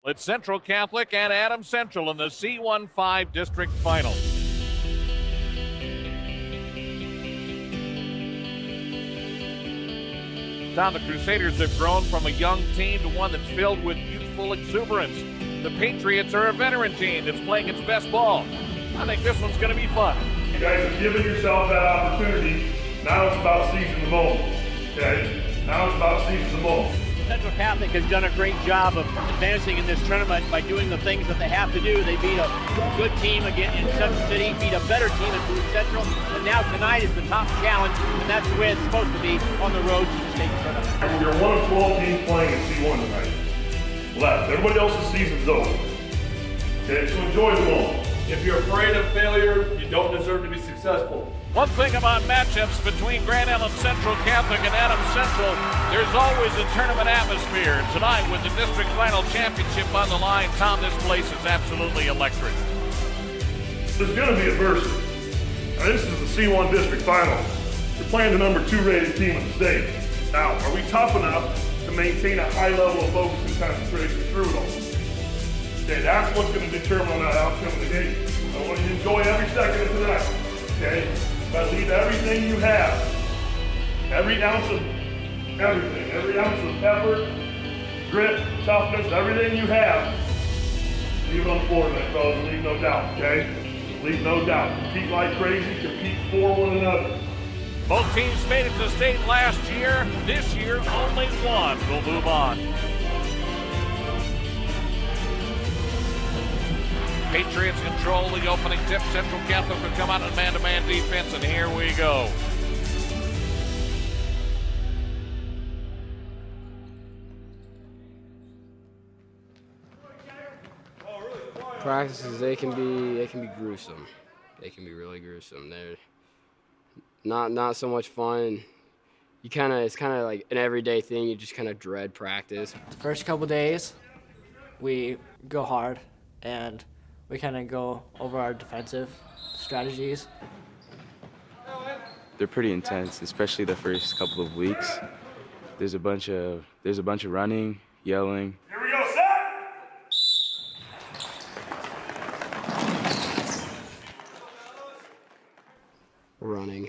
It's Central Catholic and Adams Central in the C15 District Final. Tom, the Crusaders have grown from a young team to one that's filled with youthful exuberance. The Patriots are a veteran team that's playing its best ball. I think this one's going to be fun. You guys have given yourself that opportunity. Now it's about seizing the moment. Okay? Now it's about seizing the moment. Central Catholic has done a great job of advancing in this tournament by doing the things that they have to do. They beat a good team again in Central City, beat a better team in Blue Central, and now tonight is the top challenge, and that's the way it's supposed to be on the road to the state tournament. You're one of 12 teams playing in C1 tonight. Left. Everybody else's season's over. Okay, so enjoy the moment. If you're afraid of failure, you don't deserve to be successful. One thing about matchups between Grand Island Central Catholic and Adams Central, there's always a tournament atmosphere. Tonight, with the district final championship on the line, Tom, this place is absolutely electric. There's going to be adversity. Now, this is the C1 district final. You're playing the number 2 rated team in the state. Now, are we tough enough to maintain a high level of focus and concentration through it all? Okay, that's what's going to determine that outcome of the game. I want you to enjoy every second of tonight. Okay? But leave everything you have, every ounce of everything, every ounce of effort, grit, toughness, everything you have, leave it on the floor tonight, fellas, and leave no doubt, okay? Leave no doubt. Compete like crazy, compete for one another. Both teams made it to state last year. This year, only one will move on. Patriots control the opening tip. Central Catholic will come out in man-to-man defense, and here we go. Practices, they can be gruesome. They can be really gruesome. They're not so much fun. It's kind of like an everyday thing. You just kind of dread practice. The first couple days, we go hard and we kind of go over our defensive strategies. They're pretty intense, especially the first couple of weeks. There's a bunch of running, yelling. Here we go, set! Running.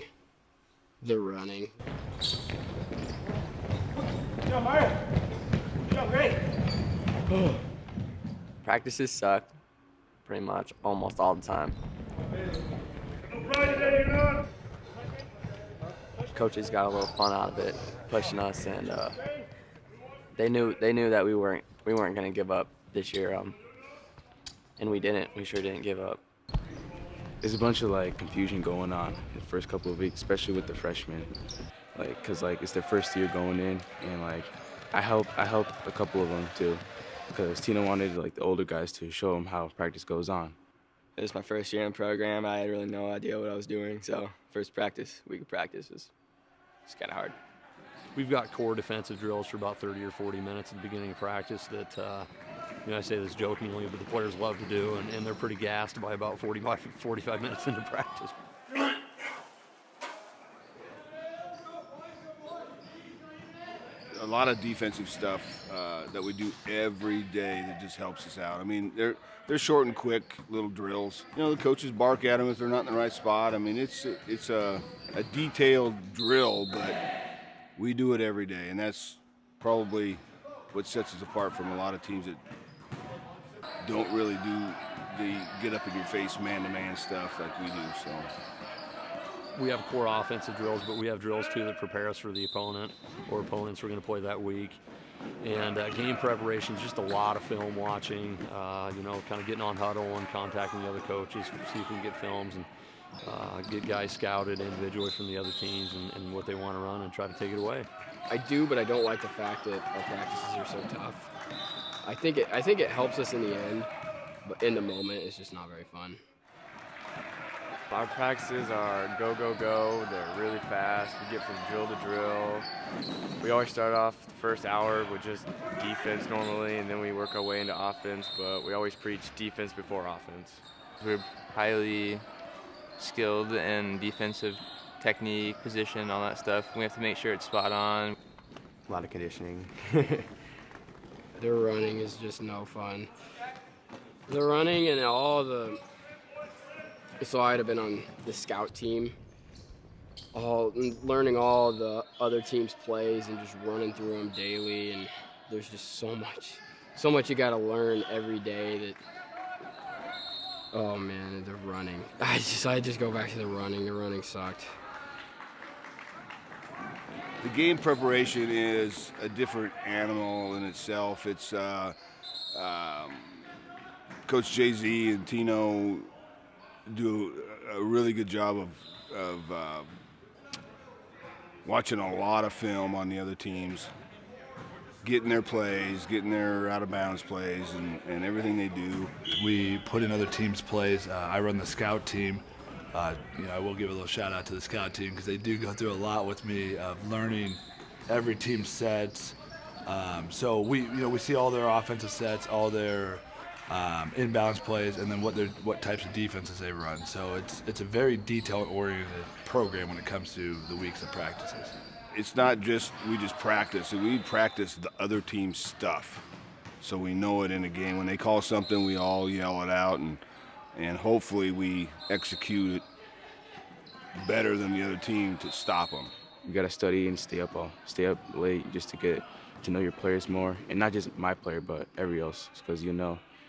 They're running. Practices suck pretty much almost all the time. Coaches got a little fun out of it, pushing us, and they knew that we weren't going to give up this year, and we didn't. We sure didn't give up. There's a bunch of confusion going on the first couple of weeks, especially with the freshmen, because it's their first year going in, and I helped a couple of them too, because Tina wanted the older guys to show them how practice goes on. It was my first year in the program. I had really no idea what I was doing, so first week of practice was kind of hard. We've got core defensive drills for about 30 or 40 minutes at the beginning of practice that, I say this jokingly, but the players love to do, and they're pretty gassed by about 45 minutes into practice. A lot of defensive stuff that we do every day that just helps us out. I mean, they're short and quick little drills. The coaches bark at them if they're not in the right spot. I mean, it's a detailed drill, but we do it every day, and that's probably what sets us apart from a lot of teams that don't really do the get-up-in-your-face man-to-man stuff like we do. So We have core offensive drills, but we have drills too that prepare us for the opponent or opponents we're going to play that week. And game preparation is just a lot of film watching, kind of getting on huddle and contacting the other coaches, see if we can get films and get guys scouted individually from the other teams and what they want to run and try to take it away. I do, but I don't like the fact that our practices are so tough. I think it helps us in the end, but in the moment, it's just not very fun. Our practices are go, go, go. They're really fast. We get from drill to drill. We always start off the first hour with just defense normally, and then we work our way into offense, but we always preach defense before offense. We're highly skilled in defensive technique, position, all that stuff. We have to make sure it's spot on. A lot of conditioning. Their running is just no fun. The running and all the, so I'd have been on the scout team, learning all the other teams' plays and just running through them daily, and there's just so much you gotta learn every day that, oh man, the running. I just go back to the running. The running sucked. The game preparation is a different animal in itself. It's Coach Jay-Z and Tino do a really good job of watching a lot of film on the other teams, getting their plays, getting their out-of-bounds plays, and everything they do. We put in other teams' plays. I run the scout team. I will give a little shout out to the scout team because they do go through a lot with me of learning every team's sets. So we see all their offensive sets, all their inbounds plays, and then what types of defenses they run. So it's a very detail-oriented program when it comes to the weeks of practices. It's not just we just practice. We practice the other team's stuff, so we know it in a game. When they call something, we all yell it out, and hopefully we execute it better than the other team to stop them. You got to study and stay up late just to get to know your players more, and not just my player, but everybody else, because you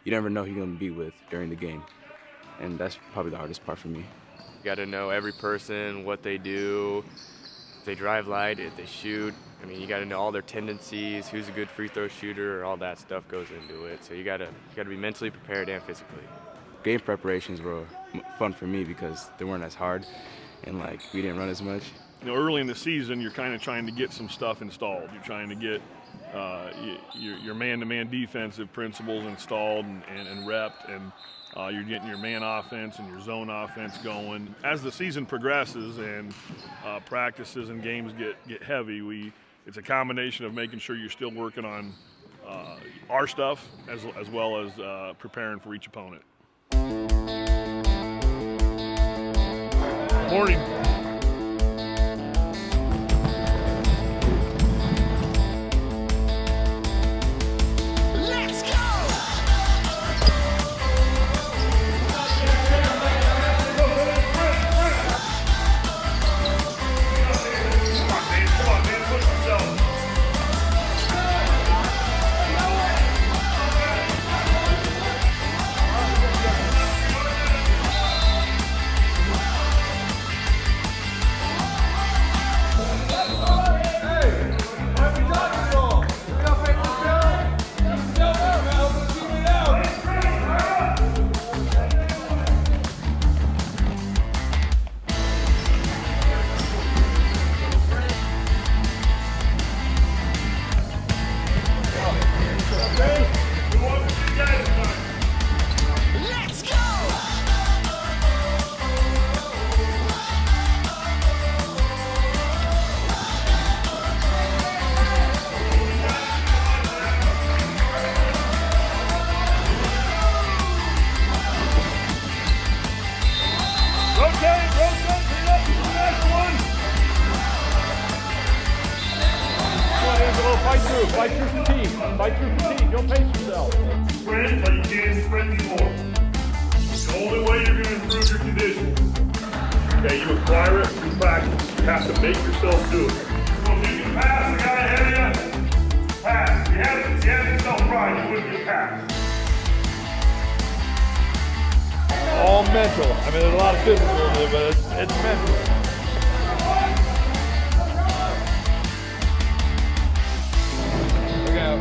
never know who you're going to be with during the game, and that's probably the hardest part for me. You got to know every person, what they do, if they drive light, if they shoot. I mean, you got to know all their tendencies, who's a good free throw shooter, all that stuff goes into it. So you got to be mentally prepared and physically. Game preparations were fun for me because they weren't as hard, and we didn't run as much. Early in the season, you're kind of trying to get some stuff installed. You're trying to get your man-to-man defensive principles installed and repped, and you're getting your man offense and your zone offense going. As the season progresses and practices and games get heavy, it's a combination of making sure you're still working on our stuff as well as preparing for each opponent. Morning. Fight through fatigue. Fight through fatigue. Don't pace yourself. Sprint, but you can't sprint anymore. It's the only way you're going to improve your condition. Okay, you acquire it through practice. You have to make yourself do it. So if you can pass the guy ahead of you, pass. If you had yourself right, you wouldn't get passed. All mental. I mean, there's a lot of physical in it, but it's mental. Look out.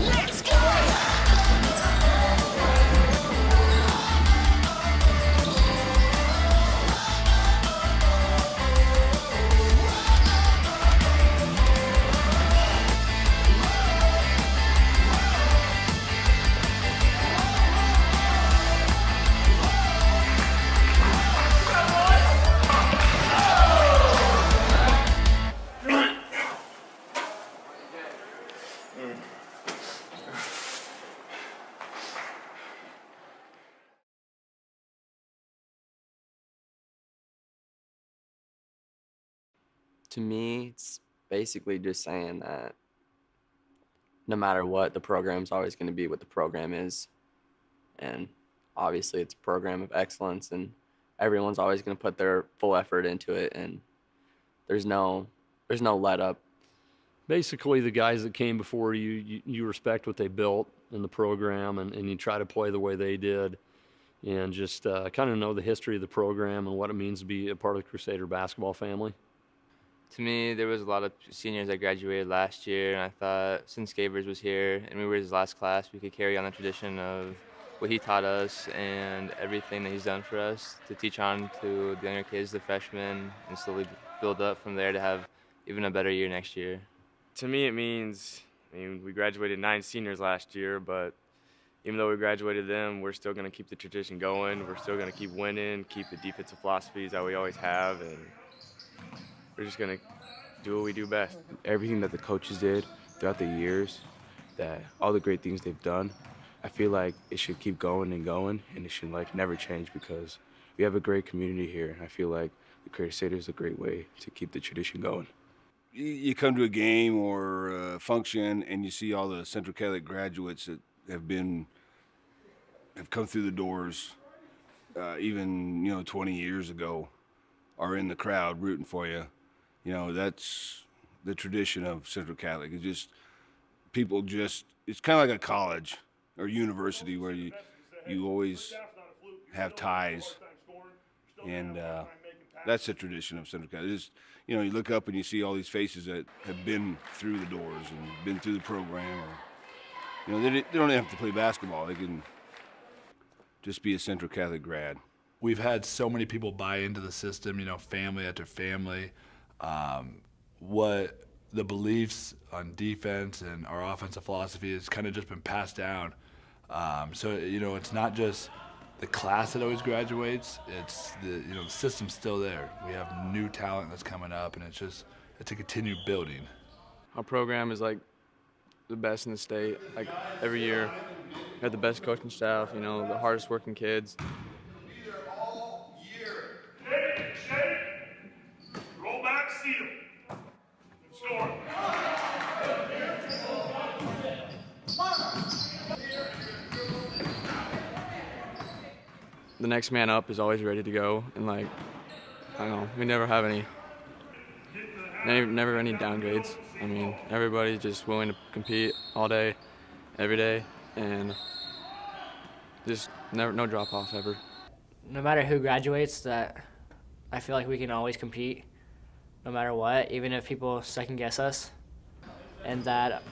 Let's go! To me, it's basically just saying that no matter what, the program's always going to be what the program is. And obviously it's a program of excellence, and everyone's always going to put their full effort into it, and there's no let up. Basically, the guys that came before you respect what they built in the program, and you try to play the way they did, and just kind of know the history of the program and what it means to be a part of the Crusader basketball family. To me, there was a lot of seniors that graduated last year, and I thought since Gavers was here and we were his last class, we could carry on the tradition of what he taught us and everything that he's done for us to teach on to the younger kids, the freshmen, and slowly build up from there to have even a better year next year. To me, it means, we graduated 9 seniors last year, but even though we graduated them, we're still going to keep the tradition going. We're still going to keep winning, keep the defensive philosophies that we always have, and we're just going to do what we do best. Everything that the coaches did throughout the years, that all the great things they've done, I feel like it should keep going, and it should never change, because we have a great community here, and I feel like the Crusader is a great way to keep the tradition going. You come to a game or a function and you see all the Central Catholic graduates that have come through the doors, even 20 years ago, are in the crowd rooting for you. That's the tradition of Central Catholic. It's just it's kind of like a college or university where you always have ties, and that's the tradition of Central Catholic. You look up and you see all these faces that have been through the doors and been through the program, or they don't have to play basketball. They can just be a Central Catholic grad. We've had so many people buy into the system, family after family. What the beliefs on defense and our offensive philosophy has kind of just been passed down. So it's not just the class that always graduates. It's the system's still there. We have new talent that's coming up, and it's a continued building. Our program is the best in the state. Every year, we have the best coaching staff. The hardest working kids. Shake, roll back, seal, and score. The next man up is always ready to go, and we never have any downgrades. Everybody's just willing to compete all day, every day, and just no drop off ever. No matter who graduates, that I feel like we can always compete, no matter what, even if people second guess us, and that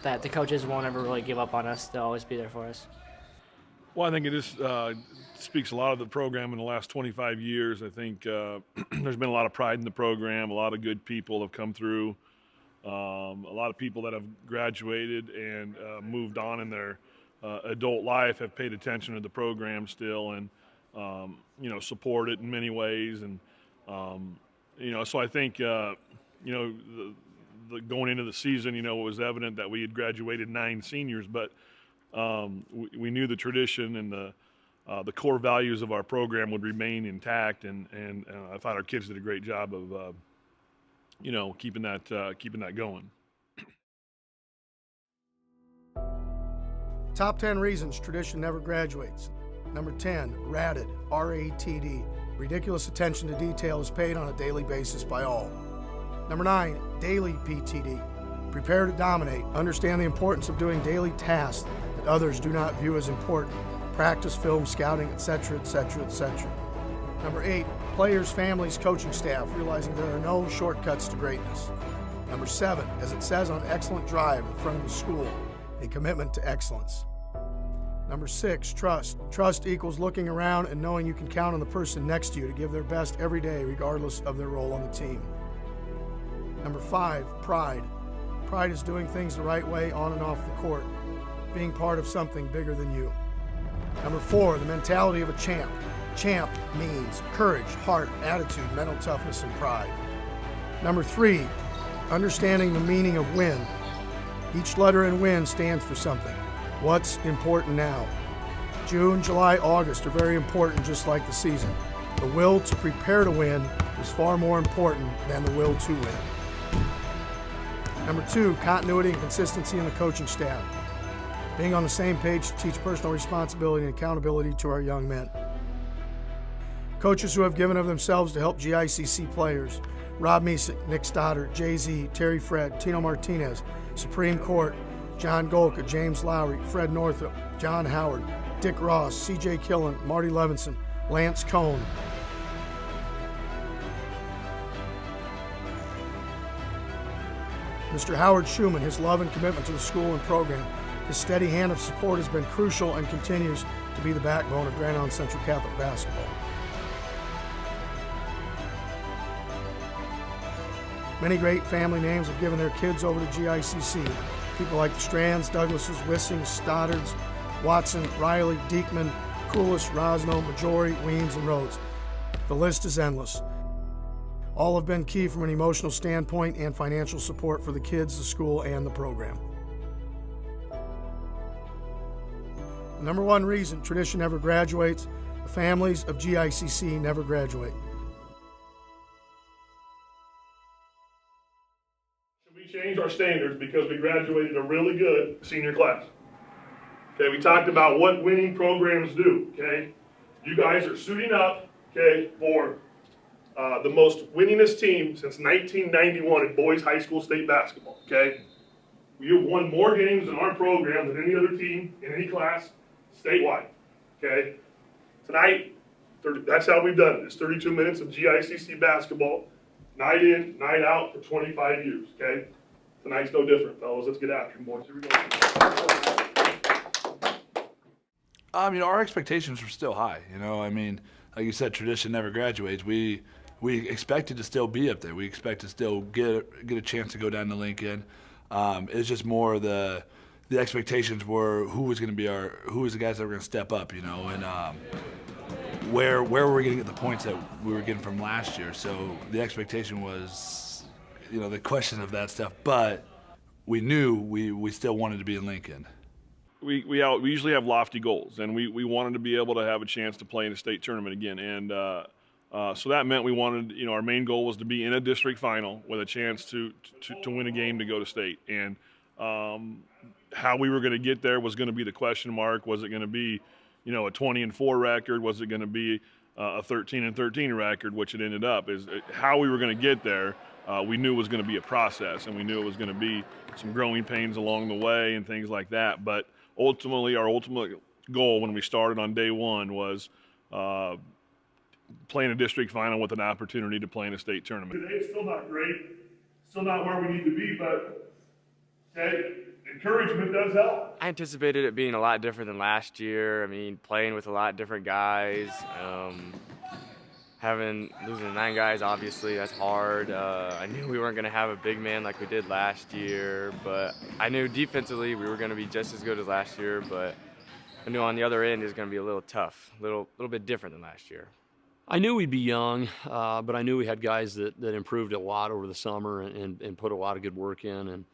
the coaches won't ever really give up on us. They'll always be there for us. Well, I think it just speaks a lot of the program in the last 25 years. I think there's been a lot of pride in the program. A lot of good people have come through. A lot of people that have graduated and moved on in their adult life have paid attention to the program still, and support it in many ways. And so I think the going into the season, it was evident that we had graduated 9 seniors, but we knew the tradition and the core values of our program would remain intact, and I thought our kids did a great job of keeping that going. Top 10 reasons tradition never graduates. Number 10, ratted, R-A-T-D. Ridiculous attention to detail is paid on a daily basis by all. Number 9, daily PTD. Prepare to dominate. Understand the importance of doing daily tasks that others do not view as important. Practice, film, scouting, etc., etc., etc. Number 8, players, families, coaching staff, realizing there are no shortcuts to greatness. Number 7, as it says on Excellent Drive in front of the school, a commitment to excellence. Number 6, trust. Trust equals looking around and knowing you can count on the person next to you to give their best every day, regardless of their role on the team. Number 5, pride. Pride is doing things the right way on and off the court, being part of something bigger than you. Number 4, the mentality of a champ. Champ means courage, heart, attitude, mental toughness, and pride. Number 3, understanding the meaning of win. Each letter in win stands for something. What's important now? June, July, August are very important, just like the season. The will to prepare to win is far more important than the will to win. Number 2, continuity and consistency in the coaching staff. Being on the same page to teach personal responsibility and accountability to our young men. Coaches who have given of themselves to help GICC players. Rob Misick, Nick Stoddard, Jay-Z, Terry Fred, Tino Martinez, Supreme Court, John Golka, James Lowry, Fred Northup, John Howard, Dick Ross, C.J. Killen, Marty Levinson, Lance Cohn. Mr. Howard Schumann, his love and commitment to the school and program. His steady hand of support has been crucial and continues to be the backbone of Grand Island Central Catholic basketball. Many great family names have given their kids over to GICC. People like the Strands, Douglases, Wissings, Stoddards, Watson, Riley, Diekman, Coolis, Rosno, Majori, Weems, and Rhodes. The list is endless. All have been key from an emotional standpoint and financial support for the kids, the school, and the program. The number one reason tradition never graduates, the families of GICC never graduate. We changed our standards because we graduated a really good senior class. Okay, we talked about what winning programs do, okay? You guys are suiting up, okay, for the most winningest team since 1991 in boys high school state basketball, okay? You have won more games in our program than any other team in any class statewide, okay? Tonight, that's how we've done it. It's 32 minutes of GICC basketball, night in, night out for 25 years, okay? Tonight's no different, fellas. Let's get after it, boys. Here we go. Our expectations were still high. Like you said, tradition never graduates. We expected to still be up there. We expect to still get a chance to go down to Lincoln. It's just more the expectations were who was the guys that were going to step up, and where were we going to get the points that we were getting from last year. So the expectation was, the question of that stuff. But we knew we still wanted to be in Lincoln. We usually have lofty goals, and we wanted to be able to have a chance to play in a state tournament again. And so that meant we wanted, our main goal was to be in a district final with a chance to win a game to go to state. And how we were going to get there was going to be the question mark. Was it going to be, a 20-4 record? Was it going to be a 13-13 record, which it ended up? Is how we were going to get there. We knew it was going to be a process, and we knew it was going to be some growing pains along the way and things like that. But ultimately, our ultimate goal when we started on day one was playing a district final with an opportunity to play in a state tournament. Today it's still not great, still not where we need to be, but okay, encouragement does help. I anticipated it being a lot different than last year. Playing with a lot different guys. Losing 9 guys, obviously, that's hard. I knew we weren't going to have a big man like we did last year, but I knew defensively we were going to be just as good as last year, but I knew on the other end it was going to be a little tough, a little bit different than last year. I knew we'd be young, but I knew we had guys that improved a lot over the summer and put a lot of good work in and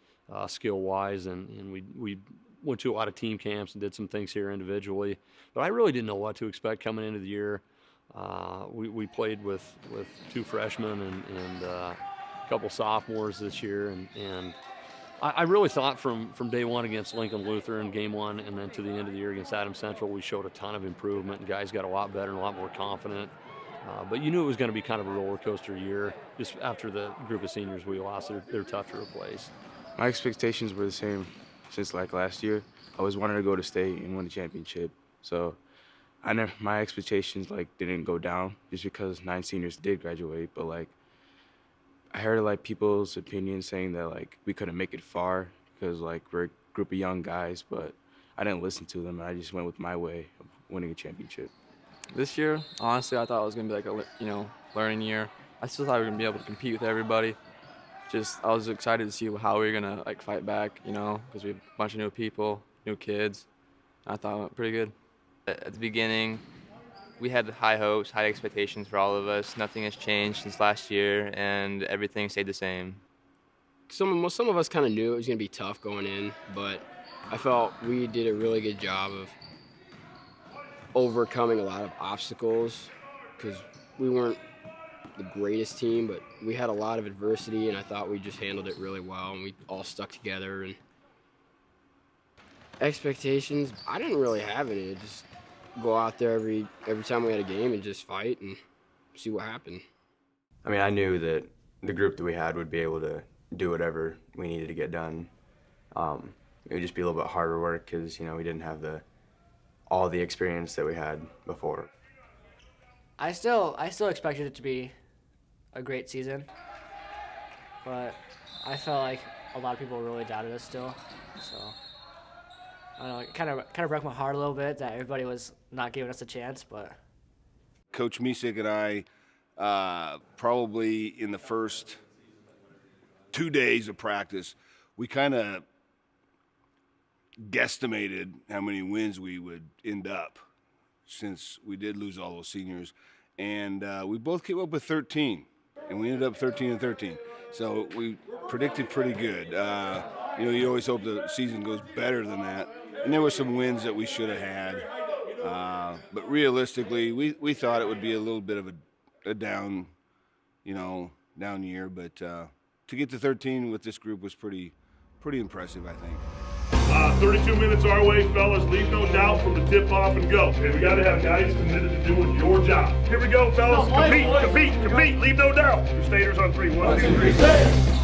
skill-wise, and we went to a lot of team camps and did some things here individually. But I really didn't know what to expect coming into the year. We played with 2 freshmen and a couple sophomores this year, and I really thought from day one against Lincoln Lutheran, game 1, and then to the end of the year against Adams Central, we showed a ton of improvement, and guys got a lot better and a lot more confident. But you knew it was going to be kind of a roller coaster year. Just after the group of seniors we lost, they're tough to replace. My expectations were the same since last year. I always wanted to go to state and win a championship. So my expectations didn't go down just because 9 seniors did graduate. But I heard people's opinions saying that we couldn't make it far because we're a group of young guys. But I didn't listen to them, and I just went with my way of winning a championship. This year, honestly, I thought it was going to be a learning year. I still thought we were going to be able to compete with everybody. I was excited to see how we were going to fight back, because we have a bunch of new people, new kids. I thought it went pretty good. At the beginning, we had high hopes, high expectations for all of us. Nothing has changed since last year, and everything stayed the same. Some of us kind of knew it was going to be tough going in, but I felt we did a really good job of overcoming a lot of obstacles because we weren't the greatest team, but we had a lot of adversity, and I thought we just handled it really well, and we all stuck together. And expectations, I didn't really have any. Just go out there every time we had a game and just fight and see what happened. I mean, I knew that the group that we had would be able to do whatever we needed to get done. It would just be a little bit harder work because, you know, we didn't have all the experience that we had before. I still expected it to be a great season, but I felt like a lot of people really doubted us still. So I don't know, it kind of broke my heart a little bit that everybody was not giving us a chance. But Coach Misek and I, probably in the first 2 days of practice, we kind of guesstimated how many wins we would end up, since we did lose all those seniors. And we both came up with 13, and we ended up 13-13. So we predicted pretty good. You know, you always hope the season goes better than that. And there were some wins that we should have had. But realistically, we thought it would be a little bit of a down year. But to get to 13 with this group was pretty impressive, I think. 32 minutes our way, fellas. Leave no doubt from the tip-off and go. Okay, we got to have guys committed to doing your job. Here we go, fellas. Compete. Leave no doubt. Crusaders on 3. 1, 2, 3, say.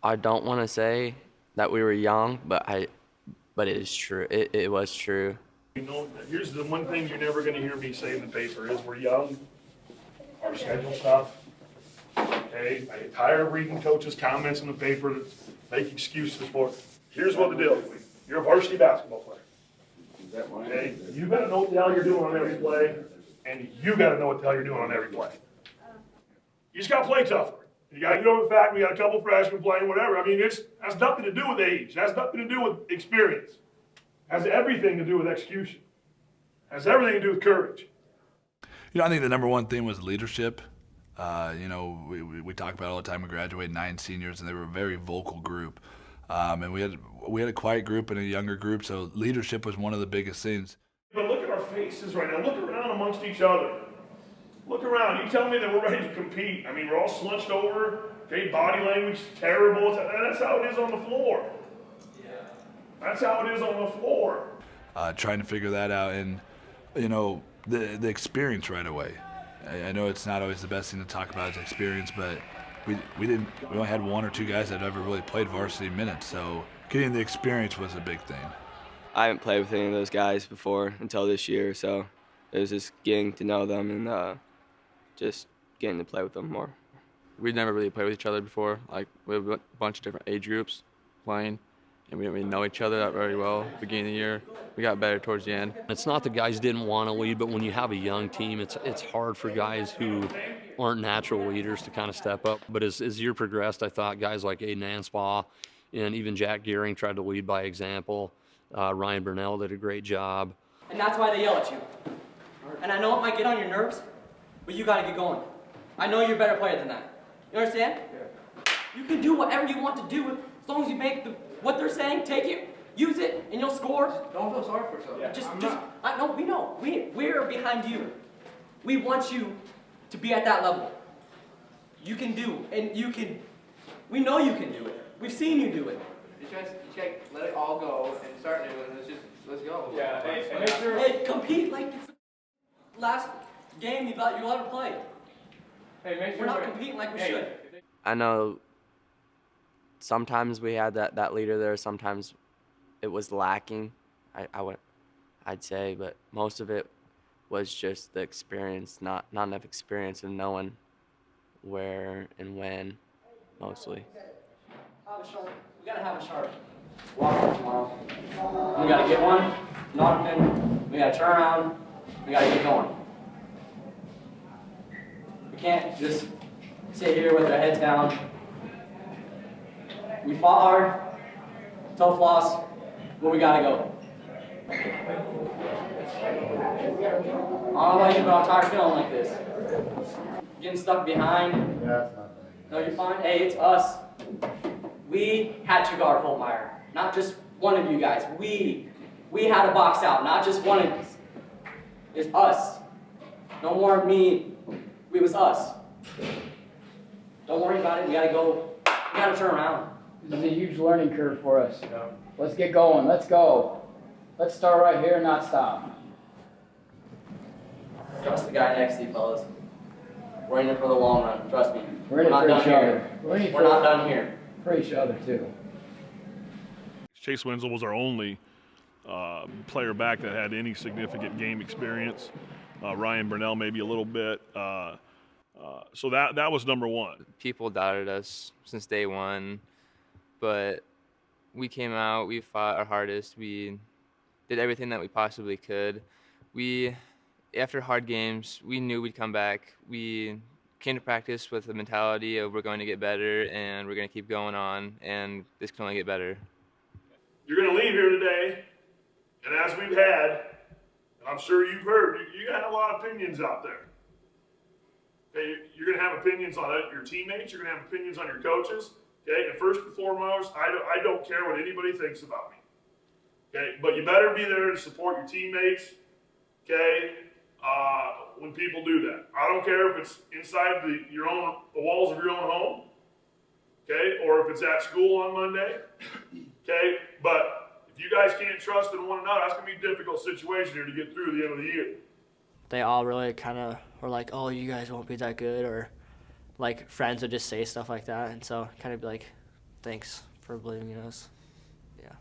I don't want to say that we were young, but it is true. It was true. You know, here's the one thing you're never going to hear me say in the paper is we're young, our schedule's tough. Okay, I get tired of reading coaches' comments in the paper that make excuses for it. Here's what the deal is. You're a varsity basketball player. Okay, you got to know what the hell you're doing on every play, and you got to know what the hell you're doing on every play. You just got to play tougher. You got to get over the fact we got a couple freshmen playing whatever. I mean, it has nothing to do with age. It has nothing to do with experience. It has everything to do with execution. It has everything to do with courage. You know, I think the number one thing was leadership. You know, we talk about it all the time. We graduated 9 seniors, and they were a very vocal group. And we had a quiet group and a younger group, so leadership was one of the biggest things. But look at our faces right now. Look around amongst each other. Look around. You tell me that we're ready to compete. I mean, we're all slunched over. Okay, body language is terrible. That's how it is on the floor. That's how it is on the floor. Trying to figure that out, and the experience right away. I know it's not always the best thing to talk about is experience, but we only had 1 or 2 guys that ever really played varsity minutes, so getting the experience was a big thing. I haven't played with any of those guys before until this year, so it was just getting to know them and just getting to play with them more. We'd never really played with each other before. Like, we have a bunch of different age groups playing, and we didn't really know each other that very well at the beginning of the year. We got better towards the end. It's not that guys didn't want to lead, but when you have a young team, it's hard for guys who aren't natural leaders to kind of step up. But as year progressed, I thought guys like Aiden Anspaugh and even Jack Gearing tried to lead by example. Ryan Burnell did a great job. And that's why they yell at you. And I know it might get on your nerves, but you gotta get going. I know you're a better player than that. You understand? Yeah. You can do whatever you want to do as long as you make what they're saying, take it, use it, and you'll score. Don't feel sorry for yourself. Yeah, we know. We're behind you. We want you to be at that level. You can do, and we know you can do it. We've seen you do it. You can't let it all go and start new, and let's go. Yeah, hey, compete like it's the last game you'll ever play. Hey, make sure we're not competing like we should. I know sometimes we had that leader there, sometimes it was lacking, I'd say, but most of it was just the experience, not enough experience in knowing where and when, mostly. We gotta have a sharp walk tomorrow. We gotta get one, knock in, we gotta turn around, we gotta get going. We can't just sit here with our heads down. We fought hard, tough loss, but we gotta go. I don't know about you, but I'm tired of feeling like this. Getting stuck behind. No, you're fine. Hey, it's us. We had to guard Holtmeyer, not just one of you guys. We had to box out, not just one of us. It's us. No more me. It was us. Don't worry about it. We gotta go. We gotta turn around. This is a huge learning curve for us. Let's get going. Let's go. Let's start right here and not stop. Trust the guy next to you, fellas. We're in it for the long run. Trust me. We're in it for each other. We're not done here. For each other, too. Chase Wenzel was our only player back that had any significant game experience. Ryan Burnell maybe a little bit. So that was number one. People doubted us since day one, but we came out, we fought our hardest, we did everything that we possibly could. After hard games, we knew we'd come back. We came to practice with the mentality of we're going to get better and we're going to keep going on, and this can only get better. You're going to leave here today, and as we've had, and I'm sure you've heard, you got a lot of opinions out there. Okay, you're going to have opinions on your teammates. You're going to have opinions on your coaches. Okay, and first and foremost, I don't care what anybody thinks about me. Okay, but you better be there to support your teammates. Okay, when people do that, I don't care if it's inside the walls of your own home. Okay, or if it's at school on Monday. Okay, but if you guys can't trust in one another, that's going to be a difficult situation here to get through the end of the year. They all really kind of were like, oh, you guys won't be that good, or like friends would just say stuff like that, and so kind of be like, thanks for believing in us. Yeah.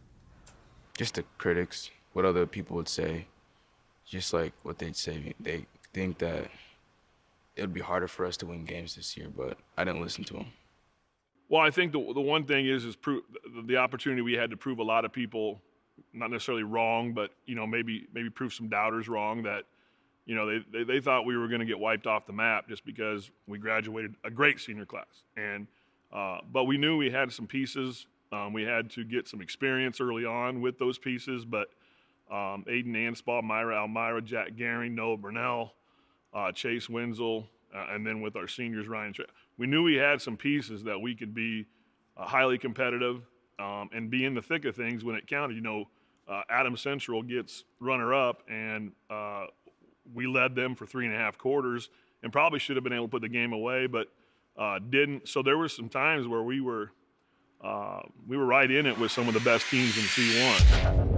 Just the critics, what other people would say, just like what they'd say. They think that it would be harder for us to win games this year, but I didn't listen to them. Well, I think the one thing is the opportunity we had to prove a lot of people, not necessarily wrong, but maybe prove some doubters wrong that they thought we were going to get wiped off the map just because we graduated a great senior class, and but we knew we had some pieces. We had to get some experience early on with those pieces, but Aiden Anspaugh, Myra Almira, Jack Garing, Noah Burnell, Chase Wenzel, and then with our seniors, Ryan. We knew we had some pieces that we could be highly competitive and be in the thick of things when it counted. Adams Central gets runner-up, and we led them for 3.5 quarters, and probably should have been able to put the game away, but didn't. So there were some times where we were right in it with some of the best teams in C1.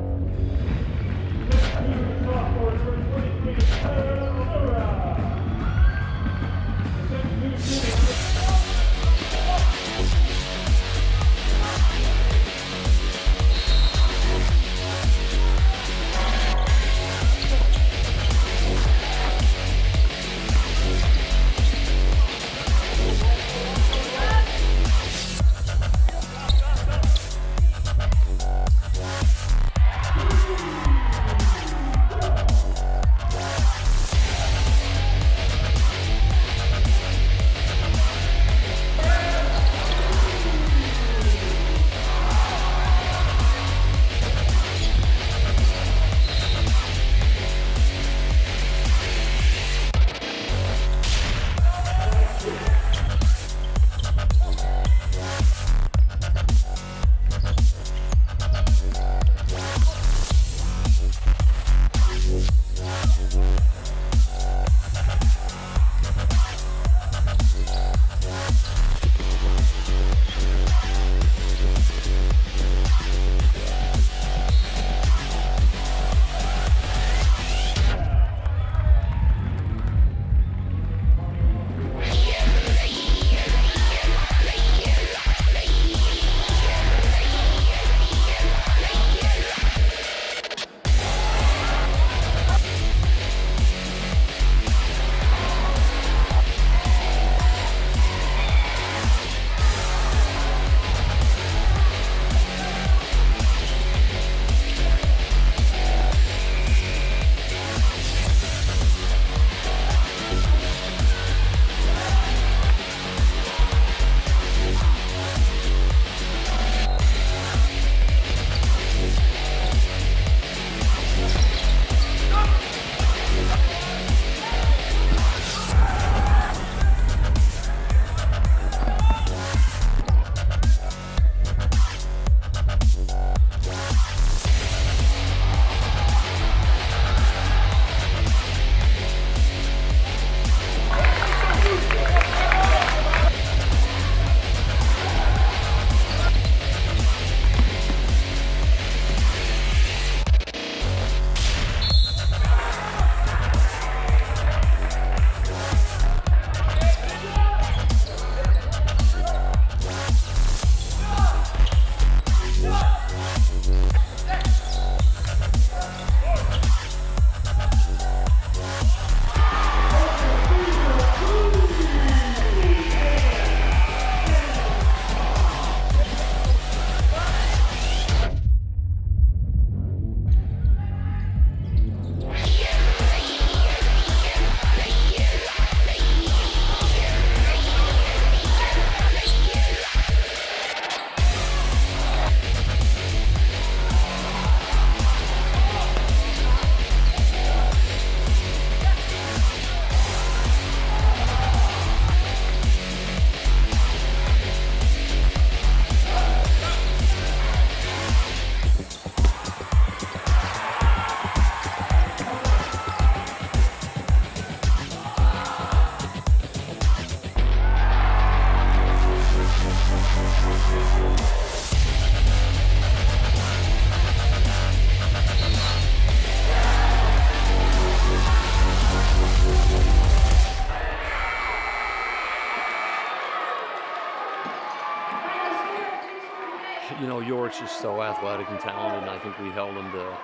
You know, York's just so athletic and talented, and I think we held them to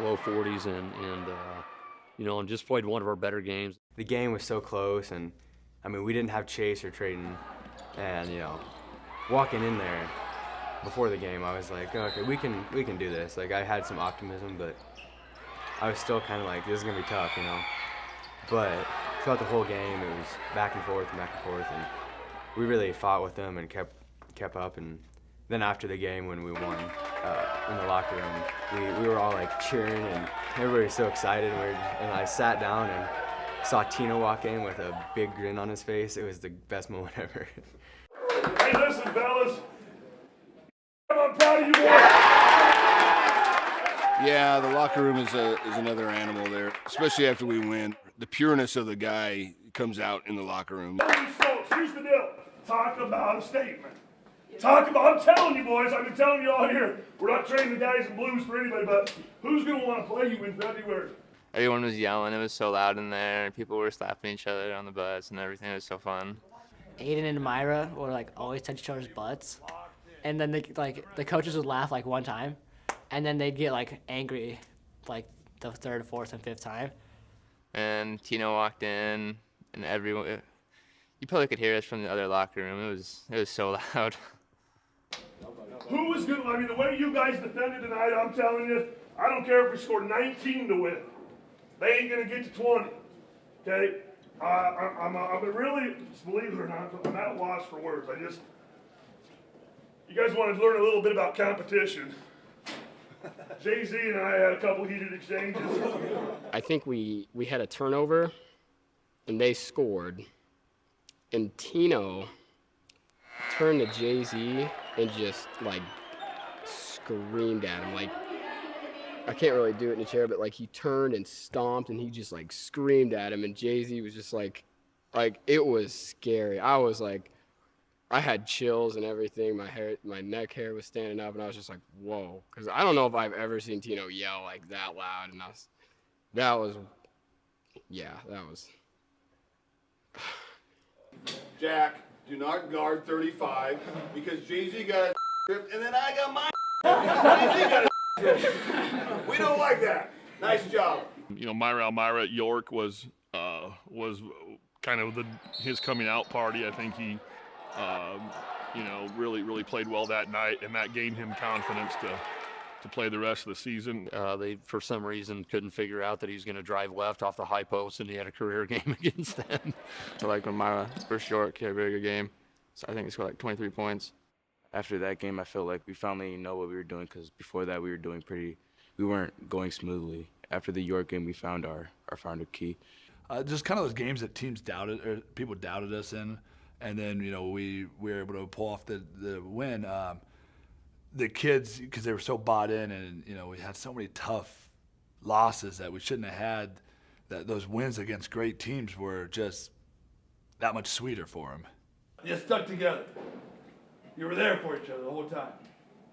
low 40s and you know, and just played one of our better games. The game was so close, and I mean, we didn't have Chase or Trayton, and you know, walking in there before the game, I was like, okay, we can do this. Like, I had some optimism, but I was still kind of like, this is gonna be tough, you know. But throughout the whole game, it was back and forth, and we really fought with them and kept up. And then after the game, when we won in the locker room, we were all like cheering, and everybody was so excited. And I sat down and saw Tino walk in with a big grin on his face. It was the best moment ever. Hey, listen, fellas. I'm proud of you boys. Yeah, the locker room is another animal there, especially after we win. The pureness of the guy comes out in the locker room. Folks, here's the deal. Talk about a statement. I'm telling you boys, I've been telling you all year, we're not trading the guys in blues for anybody, but who's going to want to play you in February? Everyone was yelling. It was so loud in there. People were slapping each other on the butts and everything. It was so fun. Aiden and Myra would like always touch each other's butts, and then the coaches would laugh like one time, and then they'd get like angry like the third, fourth, and fifth time. And Tino walked in, and everyone, you probably could hear us from the other locker room. It was so loud. Who was good? I mean, the way you guys defended tonight, I'm telling you, I don't care if we scored 19 to win. They ain't going to get to 20, okay? I'm really, believe it or not, I'm at a loss for words. You guys wanted to learn a little bit about competition. Jay-Z and I had a couple heated exchanges. I think we had a turnover, and they scored. And Tino turned to Jay-Z and just, like, screamed at him. Like, I can't really do it in the chair, but, like, he turned and stomped, and he just, like, screamed at him. And Jay-Z was just, like, it was scary. I was, like, I had chills and everything. My neck hair was standing up, and I was just like, whoa. Because I don't know if I've ever seen Tino yell, like, that loud. And that was. Jack, do not guard 35 because Jay-Z got a script and then I got my Jay-Z got a script. We don't like that. Nice job. You know, Myra Elmira at York was kind of his coming out party. I think he, really played well that night, and that gained him confidence to play the rest of the season. They, for some reason, couldn't figure out that he was going to drive left off the high post, and he had a career game against them. So like when Myra first York, he had a very good game. So I think he scored like 23 points. After that game, I felt like we finally know what we were doing because before that we weren't going smoothly. After the York game, we found our key. Just kind of those games that teams doubted or people doubted us in, and then we were able to pull off the win. The kids, because they were so bought in, and we had so many tough losses that we shouldn't have had. That those wins against great teams were just that much sweeter for them. You stuck together. You were there for each other the whole time.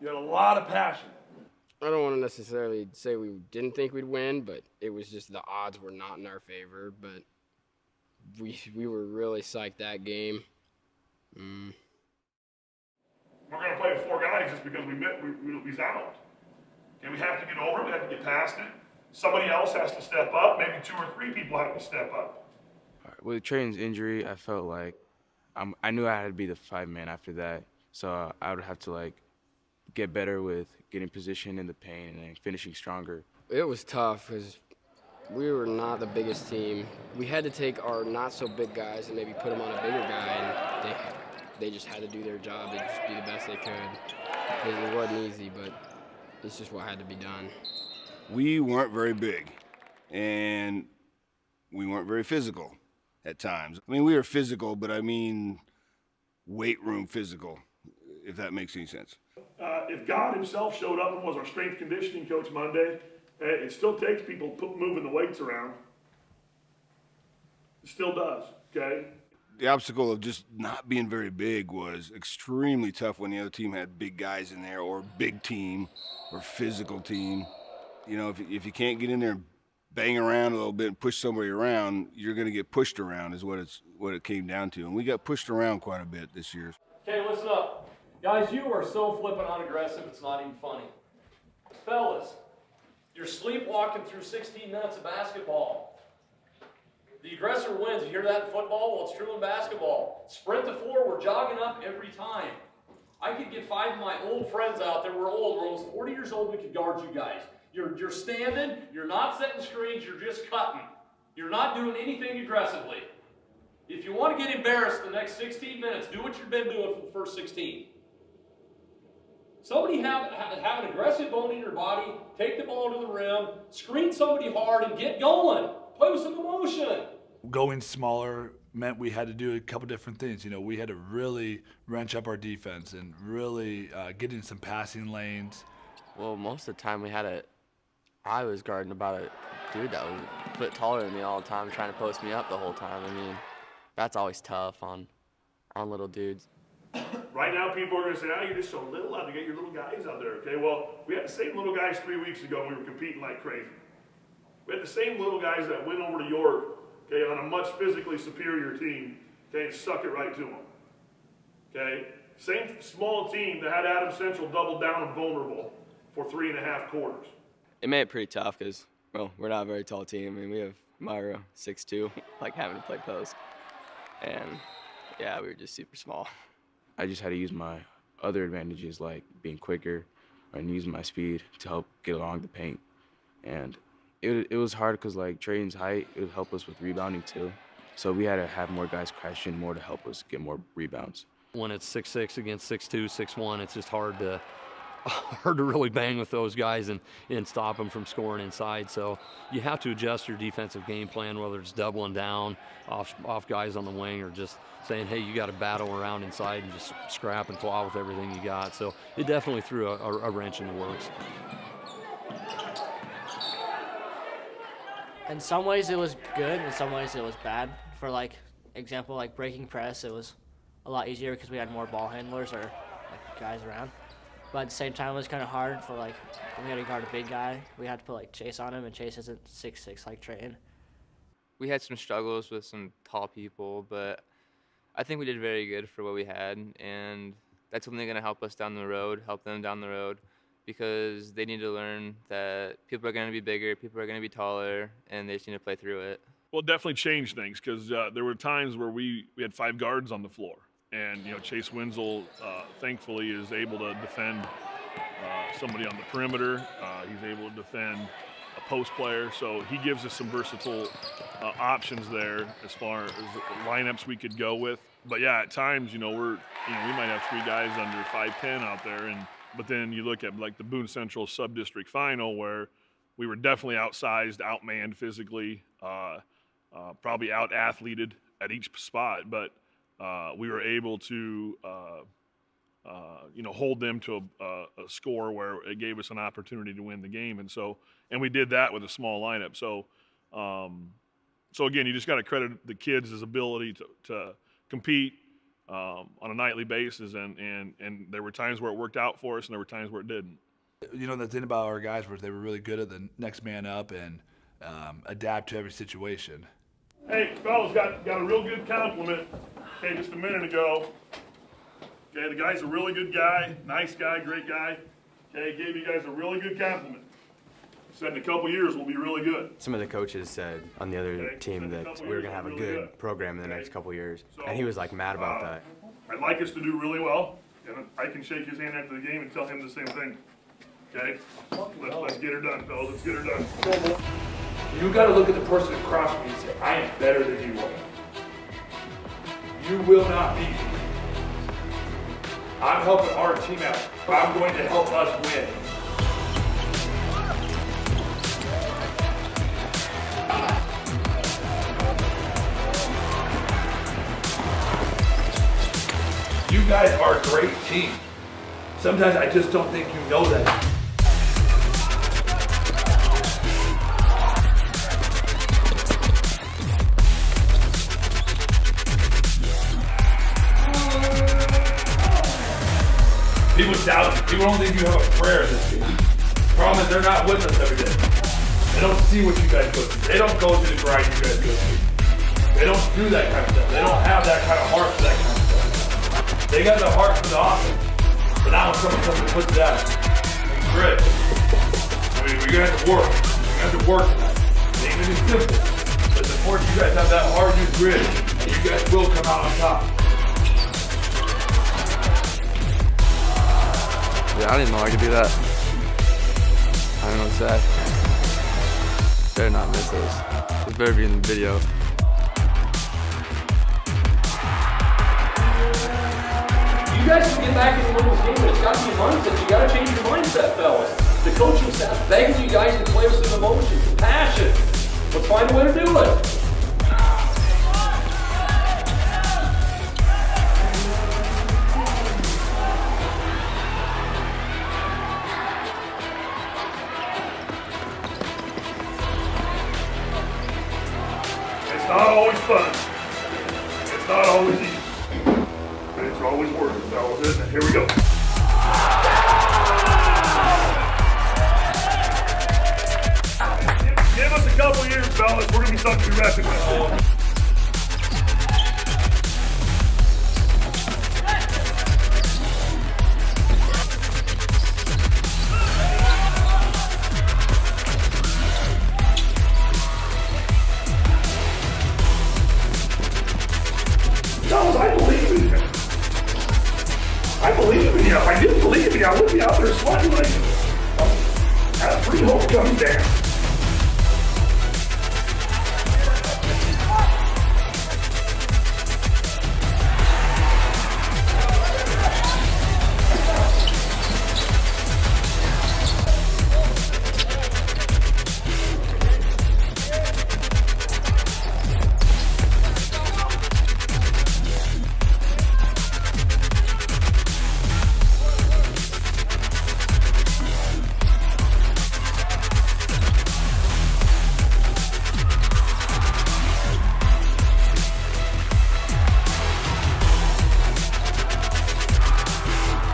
You had a lot of passion. I don't want to necessarily say we didn't think we'd win, but it was just the odds were not in our favor. But we were really psyched that game. We're going to play with four guys just because we out. Okay, we have to get over it. We have to get past it. Somebody else has to step up. Maybe 2 or 3 people have to step up. With Trey's injury, I felt like I knew I had to be the 5-man after that. So I would have to get better with getting position in the paint and then finishing stronger. It was tough because we were not the biggest team. We had to take our not so big guys and maybe put them on a bigger guy, and they just had to do their job and just be the best they could. It wasn't easy, but it's just what had to be done. We weren't very big, and we weren't very physical at times. I mean, we were physical, but I mean weight room physical, if that makes any sense. If God himself showed up and was our strength conditioning coach Monday, it still takes people moving the weights around. It still does, okay? The obstacle of just not being very big was extremely tough when the other team had big guys in there, or big team, or physical team. If you can't get in there and bang around a little bit and push somebody around, you're going to get pushed around is what it came down to. And we got pushed around quite a bit this year. Okay, listen up. Guys, you are so flippin' unaggressive, it's not even funny. Fellas, you're sleepwalking through 16 minutes of basketball. The aggressor wins. You hear that in football? Well, it's true in basketball. Sprint to 4, we're jogging up every time. I could get 5 of my old friends out there. We're old. We're almost 40 years old. We could guard you guys. You're standing. You're not setting screens. You're just cutting. You're not doing anything aggressively. If you want to get embarrassed the next 16 minutes, do what you've been doing for the first 16. Somebody have an aggressive bone in your body, take the ball to the rim, screen somebody hard, and get going. Play with some emotion. Going smaller meant we had to do a couple different things. We had to really wrench up our defense and really get in some passing lanes. Well, most of the time we had to I was guarding about a dude that was a foot taller than me all the time, trying to post me up the whole time. I mean, that's always tough on little dudes. Right now, people are going to say, oh, you're just so little out to get your little guys out there, okay? Well, we had the same little guys 3 weeks ago, and we were competing like crazy. We had the same little guys that went over to York, okay, on a much physically superior team, okay, and stuck it right to them, okay? Same small team that had Adam Central doubled down and vulnerable for 3.5 quarters. It made it pretty tough because, well, we're not a very tall team. I mean, we have Myra, 6'2", like having to play post. And, yeah, we were just super small. I just had to use my other advantages, like being quicker and using my speed to help get along the paint. And it was hard because, like, Trey's height, it would help us with rebounding too. So we had to have more guys crash in more to help us get more rebounds. When it's 6'6" against 6'2", 6'1", it's just hard to really bang with those guys and stop them from scoring inside. So you have to adjust your defensive game plan, whether it's doubling down off guys on the wing or just saying, hey, you got to battle around inside and just scrap and claw with everything you got. So it definitely threw a wrench in the works. In some ways it was good, in some ways it was bad. For like example, like breaking press, it was a lot easier because we had more ball handlers or like guys around. But at the same time, it was kind of hard for like when we had to guard a big guy. We had to put like Chase on him, and Chase isn't 6'6" like Trey. We had some struggles with some tall people, but I think we did very good for what we had, and that's only going to help us down the road, help them down the road, because they need to learn that people are going to be bigger, people are going to be taller, and they just need to play through it. Well, it definitely changed things because there were times where we had 5 guards on the floor. And, you know, Chase Wenzel, thankfully, is able to defend somebody on the perimeter. He's able to defend a post player. So he gives us some versatile options there as far as lineups we could go with. But, yeah, at times, we might have 3 guys under 5'10" out there. But then you look at, like, the Boone Central sub-district final where we were definitely outsized, outmanned physically, probably out-athleted at each spot. But we were able to, hold them to a score where it gave us an opportunity to win the game. And we did that with a small lineup. So again, you just got to credit the kids' ability to compete on a nightly basis. And there were times where it worked out for us, and there were times where it didn't. The thing about our guys was they were really good at the next man up and adapt to every situation. Hey, fellas, got a real good compliment, okay, just a minute ago. Okay, the guy's a really good guy, nice guy, great guy. Okay, gave you guys a really good compliment. Said in a couple years we'll be really good. Some of the coaches said on the other team that we were going to have a good program in the next couple years, and he was like mad about that. I'd like us to do really well, and I can shake his hand after the game and tell him the same thing. Okay, let's get her done, fellas. Let's get her done. You got to look at the person across from you and say, I am better than you are. You will not beat me. I'm helping our team out, but I'm going to help us win. You guys are a great team. Sometimes I just don't think you know that. People doubt you. People don't think you have a prayer in this game. Problem is they're not with us every day. They don't see what you guys go through. They don't go through the grind you guys go through. They don't do that kind of stuff. They don't have that kind of heart for that kind of stuff. They got the heart for the offense. But now when someone comes and puts it out, it's grit. I mean, we're gonna have to work. We're gonna have to work for that. It ain't gonna be simple. But the more you guys have that hard-used grit, you guys will come out on top. Yeah, I didn't know I could do that. I don't know what's that. Better not miss those. It better be in the video. You guys can get back into winning this game, but it's got to be a mindset. You got to change your mindset, fellas. The coaching staff begging you guys to play with some emotion, some passion. Let's find a way to do it. fun. It's not always easy. But it's always worth it, fellas, isn't it? Here we go. Give us a couple years, fellas. We're going to be something to be reckoned with. Fellas, I believe in you. I believe in you. If I didn't believe in you, I wouldn't be out there sweating like at a pre-homecoming dance.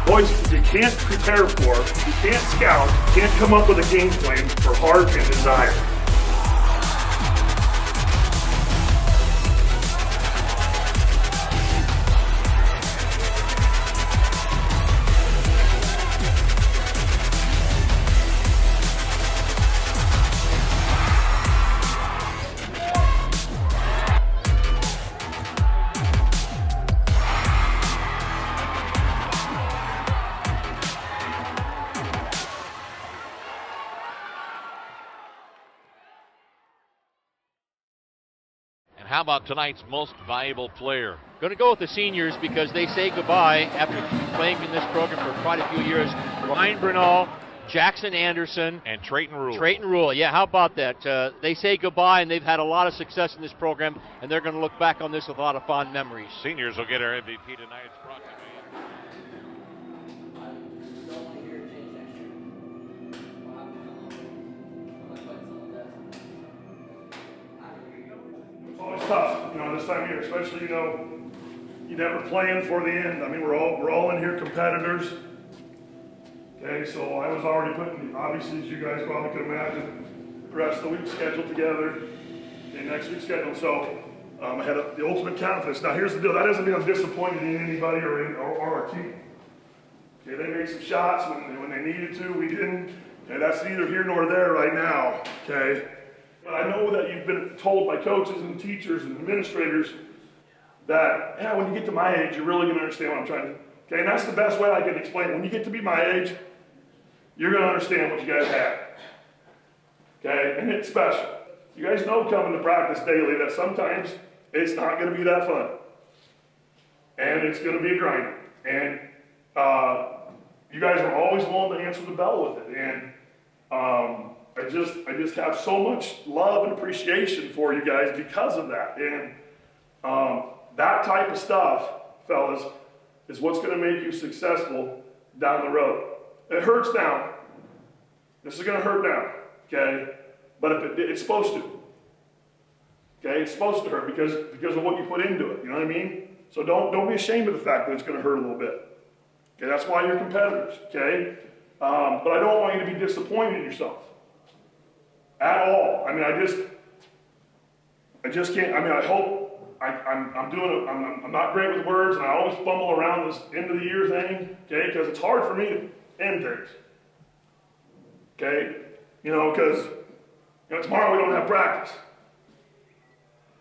Boys, you can't prepare for, you can't scout, you can't come up with a game plan for heart and desire. And how about tonight's most valuable player? Going to go with the seniors because they say goodbye after playing in this program for quite a few years. Ryan Bernal, Jackson Anderson, and Trayton Rule. Trayton Rule, yeah, how about that? They say goodbye, and they've had a lot of success in this program, and they're going to look back on this with a lot of fond memories. Seniors will get our MVP tonight. It's brought to you. It's always tough, this time of year, especially, you never plan for the end. I mean, we're all in here competitors. Okay, so I was already putting, obviously, as you guys probably could imagine, the rest of the week scheduled together, and next week's scheduled. So I had the ultimate confidence. Now, here's the deal. That doesn't mean I'm disappointed in anybody or our team. Okay, they made some shots when they needed to. We didn't. Okay, that's neither here nor there right now. Okay. But I know that you've been told by coaches and teachers and administrators that, when you get to my age, you're really going to understand what I'm trying to do. Okay, and that's the best way I can explain it. When you get to be my age, you're going to understand what you guys have. Okay, and it's special. You guys know coming to practice daily that sometimes it's not going to be that fun. And it's going to be a grind. And you guys are always willing to answer the bell with it. And I just have so much love and appreciation for you guys because of that. And that type of stuff, fellas, is what's going to make you successful down the road. It hurts now. This is going to hurt now, okay? But it's supposed to. Okay, it's supposed to hurt because of what you put into it. You know what I mean? So don't be ashamed of the fact that it's going to hurt a little bit. Okay, that's why you're competitors. Okay, but I don't want you to be disappointed in yourself at all. I mean, I just can't. I mean, I hope I'm not great with words, and I always fumble around this end of the year thing. Okay, because it's hard for me to end things. Okay, because tomorrow we don't have practice.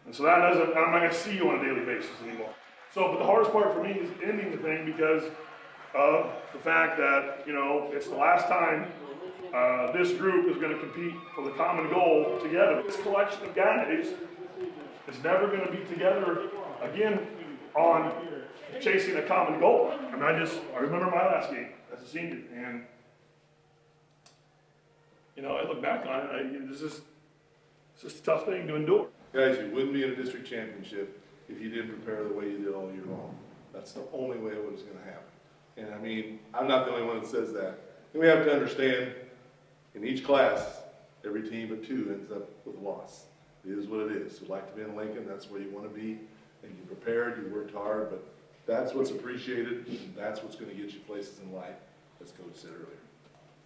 And so I'm not going to see you on a daily basis anymore. So, but the hardest part for me is ending the thing because of the fact that, it's the last time this group is going to compete for the common goal together. This collection of guys is never going to be together again on chasing a common goal. I mean, I remember my last game as a senior, and, I look back on it, it's just a tough thing to endure. Guys, you wouldn't be in a district championship if you didn't prepare the way you did all year long. That's the only way it was going to happen. And I mean, I'm not the only one that says that. And we have to understand, in each class, every team but two ends up with a loss. It is what it is. You like to be in Lincoln, that's where you want to be, and you prepared, you worked hard, but that's what's appreciated, and that's what's going to get you places in life, as Coach said earlier.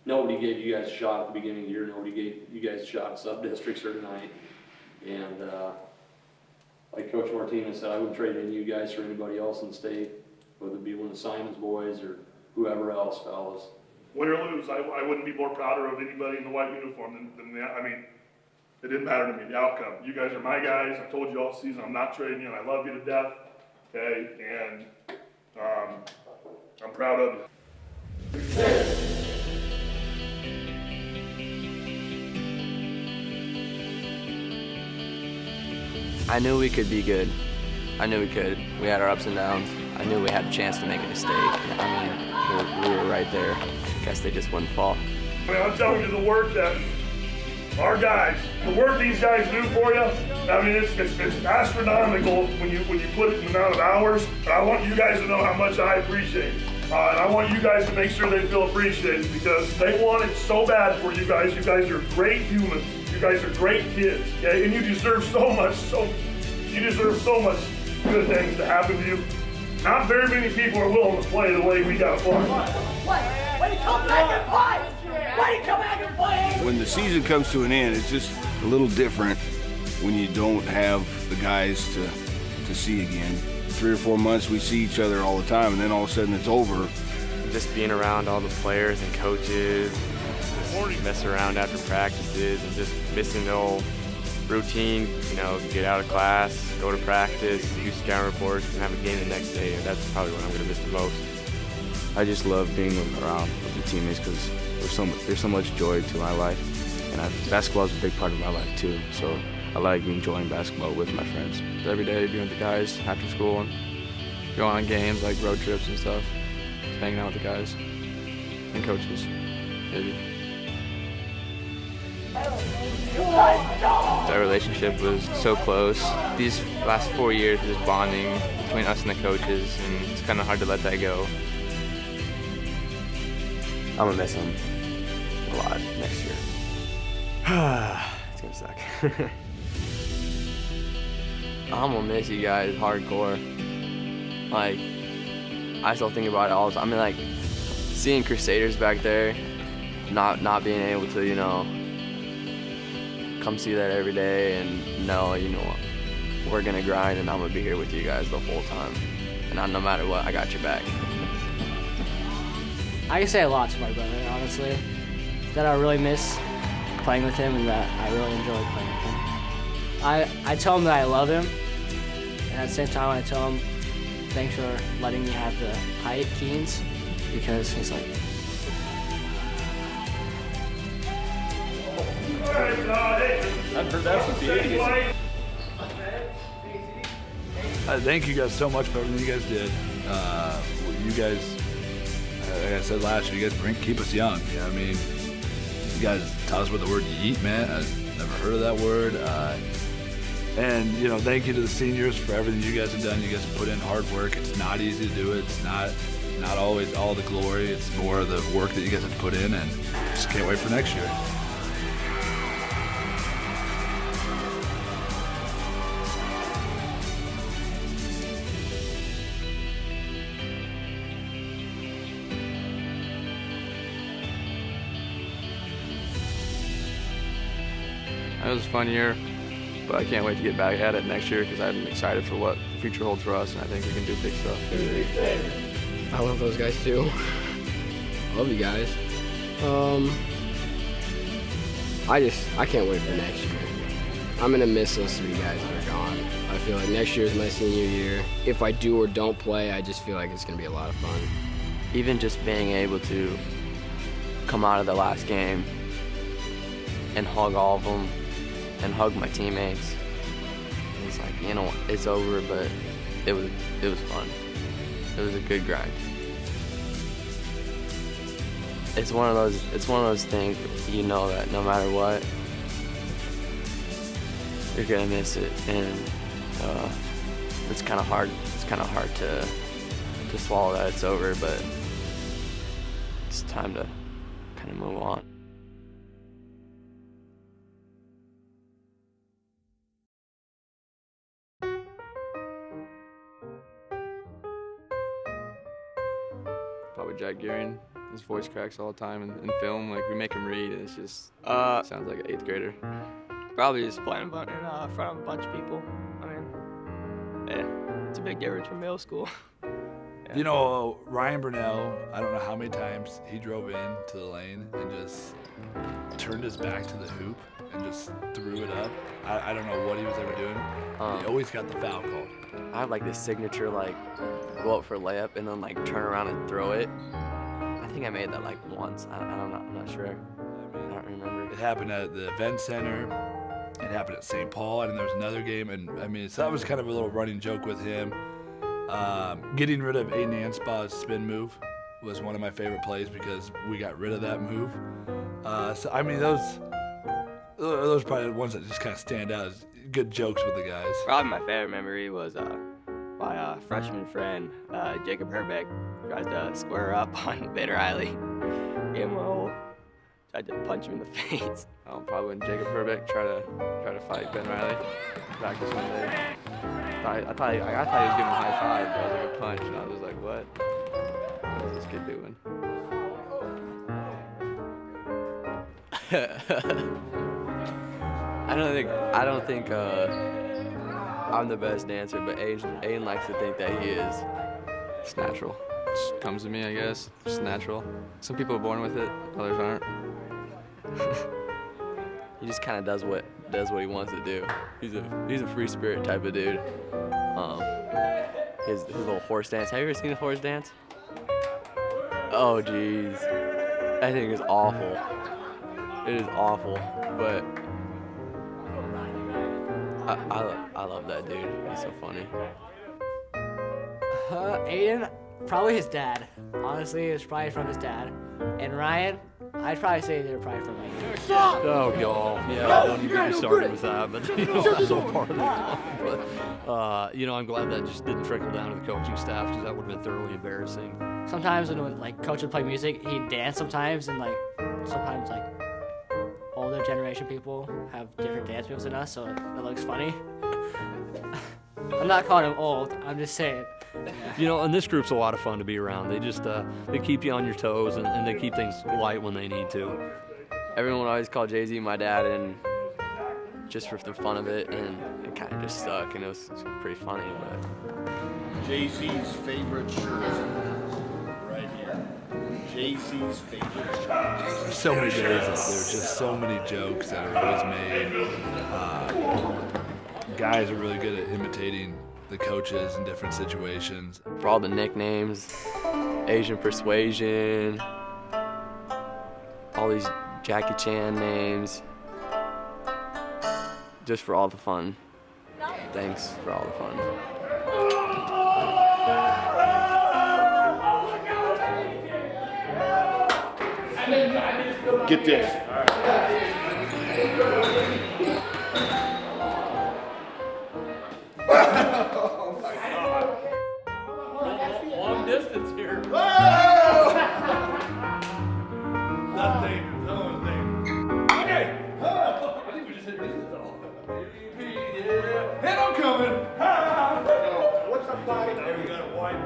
Nobody gave you guys a shot at the beginning of the year. Nobody gave you guys a shot at sub-districts or tonight. And like Coach Martinez said, I wouldn't trade any of you guys for anybody else in the state, whether it be one of the Simons boys or whoever else, fellas. Win or lose, I wouldn't be more prouder of anybody in the white uniform than that. I mean, it didn't matter to me, the outcome. You guys are my guys. I told you all season I'm not trading you, and I love you to death. Okay, and I'm proud of you. I knew we could be good. I knew we could. We had our ups and downs. I knew we had a chance to make a mistake. I mean, we were right there. I guess they just wouldn't fall. I mean, I'm telling you the work that our guys, the work these guys do for you, I mean, it's astronomical when you put it in the amount of hours. And I want you guys to know how much I appreciate it. And I want you guys to make sure they feel appreciated because they want it so bad for you guys. You guys are great humans. You guys are great kids, okay? And you deserve so much, you deserve so much good things to happen to you. Not very many people are willing to play the way we got to play. Why do you come back and play? Why do you come back and play? When the season comes to an end, it's just a little different when you don't have the guys to see again. 3 or 4 months we see each other all the time, and then all of a sudden it's over. Just being around all the players and coaches, just mess around after practices, and just missing the whole routine, you know, get out of class, go to practice, do scout reports, and have a game the next day. That's probably what I'm going to miss the most. I just love being around with the teammates because there's so much joy to my life, and basketball is a big part of my life too. So I like enjoying basketball with my friends. Every day being with the guys after school and going on games like road trips and stuff, just hanging out with the guys and coaches, maybe. Our relationship was so close. These last 4 years was bonding between us and the coaches, and it's kind of hard to let that go. I'm gonna miss him a lot next year. It's gonna suck. I'm gonna miss you guys hardcore. Like, I still think about it all the time. I mean, like, seeing Crusaders back there, not being able to, you know, come see that every day and know, you know, we're gonna grind and I'm gonna be here with you guys the whole time. And no matter what, I got your back. I can say a lot to my brother, honestly, that I really miss playing with him and that I really enjoy playing with him. I tell him that I love him, and at the same time I tell him thanks for letting me have the height Keens, because he's like, I've heard that from the 80s. Thank you guys so much for everything you guys did. You guys, like I said last year, you guys keep us young. You know what I mean? You guys taught us what the word yeet meant. I've never heard of that word. And, you know, thank you to the seniors for everything you guys have done. You guys have put in hard work. It's not easy to do it. It's not always all the glory. It's more of the work that you guys have put in, and just can't wait for next year. It was a fun year, but I can't wait to get back at it next year because I'm excited for what the future holds for us, and I think we can do big stuff. I love those guys too. I love you guys. I can't wait for next year. I'm gonna miss those 3 guys that are gone. I feel like next year is my senior year. If I do or don't play, I just feel like it's gonna be a lot of fun. Even just being able to come out of the last game and hug all of them and hug my teammates. It's like, you know, it's over, but it was fun. It was a good grind. It's one of those things, you know, that no matter what, you're gonna miss it, and it's kind of hard. It's kind of hard to swallow that it's over, but it's time to kind of move on. start gearing. His voice cracks all the time in film. Like, we make him read, and it's just sounds like an 8th grader. Probably just playing in front of a bunch of people. I mean, yeah, it's a big difference from middle school. You know, Ryan Burnell, I don't know how many times he drove into the lane and just turned his back to the hoop and just threw it up. I don't know what he was ever doing. He always got the foul called. I have like this signature, like, go up for a layup and then like turn around and throw it. I think I made that like once. I'm not sure. I don't remember. It happened at the event center. It happened at St. Paul, and there was another game. And I mean, so that was kind of a little running joke with him. Getting rid of Aiden Anspaugh's spin move was one of my favorite plays because we got rid of that move. So I mean, those are probably the ones that just kind of stand out as good jokes with the guys. Probably my favorite memory was my freshman friend, Jacob Herbeck, tries to square up on Ben Riley. Gave him a hole. Tried to punch him in the face. Probably when Jacob Herbeck tried to fight Ben Riley practice one day. I thought he was giving him a high five, but I was like a punch, and I was like, what? What is this kid doing? I don't think I'm the best dancer, but Aiden likes to think that he is. It's natural. It just comes to me, I guess. It's natural. Some people are born with it, others aren't. He just kind of does what he wants to do. He's a free spirit type of dude. His little horse dance. Have you ever seen a horse dance? Oh jeez, that thing is awful. It is awful, but I love that dude. He's so funny. Aiden, probably his dad. Honestly, it's probably from his dad. And Ryan, I'd probably say they're probably from like. Oh, y'all. Yeah, don't even get me started with that, but that's all part of the fun. But, I'm glad that just didn't trickle down to the coaching staff because that would have been thoroughly embarrassing. Sometimes when like coach would play music, he'd dance sometimes, and like sometimes like older generation people have different dance moves than us, so it looks funny. I'm not calling him old. I'm just saying. And this group's a lot of fun to be around. They just they keep you on your toes, and they keep things light when they need to. Everyone would always call Jay-Z my dad, and just for the fun of it, and it kind of just stuck, and it was pretty funny. But Jay-Z's favorite shirt, right here. Jay-Z's favorite shirt. There's so many days out there, just so many jokes that are always made. Guys are really good at imitating the coaches in different situations. For all the nicknames, Asian Persuasion, all these Jackie Chan names, just for all the fun. Thanks for all the fun. Get this. Oh my God. Long distance here. That's dangerous. That one's dangerous. Okay. I think we just hit these all. Hit, I'm coming. What's up, buddy? There we got a wide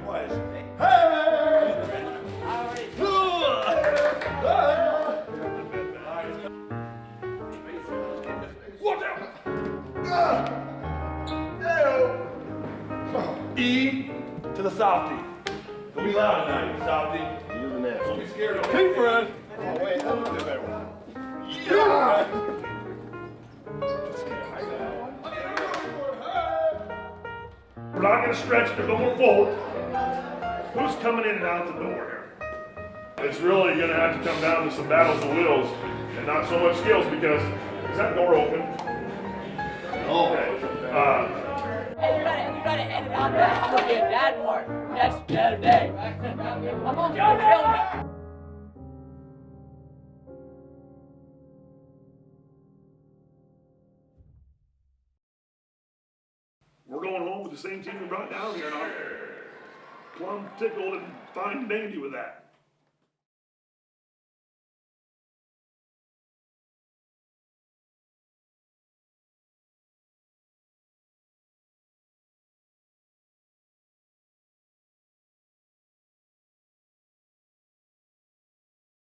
twice. Watch out! E to the softie. Don't be loud tonight, softie. You're the next. Don't be scared of me. Hey, friend. Oh, wait, that's a better one. Yeah! We're not going to stretch, they're going forward. Who's coming in and out the door here? It's really going to have to come down to some battles of wills and not so much skills because, is that door open? Oh. Okay. Hey, you gotta end it on that. I'm gonna be a dad part next day. I'm gonna kill you. We're going home with the same team we brought down here, and I'm plumb tickled and fine and dandy with that.